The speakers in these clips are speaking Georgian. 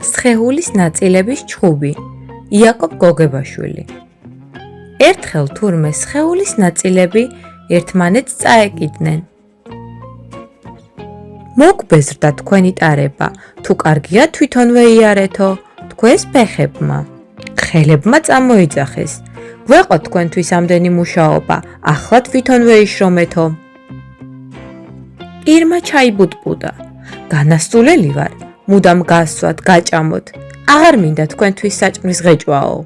სხეულის ნაწილების ჩხუბი. იაკობ გოგებაშვილი. ერთხელ თურმე სხეულის ნაწილები ერთმანეთს წაეკიდნენ. მოგბეზრდა თქვენი ტარება, თუ კარგია თვითონვე იარეთო, თქვენს ფეხებმა. ხელებმა წამოიძახეს. გვეყო თქვენთვის ამდენი მუშაობა, ახლა თვითონვე იშრომეთო. ირმა ჩაიბუტბუდა. განასწულელი ვარ, მუდამ გასვათ, გაჭამოთ. აღარ მინდა თქვენთვის საჭმლის ღეჭვაო.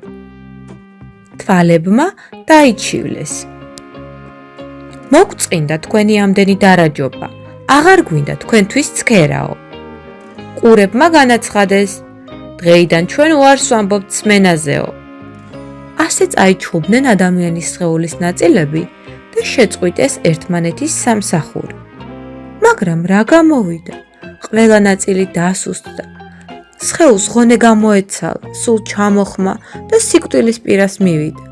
თვალებმა დაიჩივლეს. მოგწყინდა თქვენი ამდენი დარაჯობა, აღარ გვინდა თქვენთვის ცქერაო. ყურებმა განაცხადეს, დღეიდან ჩვენ უარს ვამბობთ სმენაზეო. ასე წაიჩხუბდნენ ადამიანის სხეულის ნაწილები და შეწყვიტეს ერთმანეთის სამსახური. მაგრამ რა გამოვიდა? ყველა ნაწილი დასუსტდა. სხეულს ღონე გამოეცალა, სულ ჩამოხმა და სიკვდილის პირას მივიდა.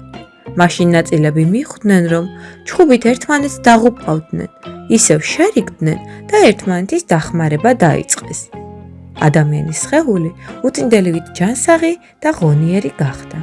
მაშინ ნაწილები მიხვდნენ, რომ ჩხუბით ერთმანეთს დაღუპავდნენ, ისევ შერიგდნენ და ერთმანეთის დახმარება დაიწყეს. ადამიანის სხეული უწინდელივით ჯანსაღი და ღონიერი გახდა.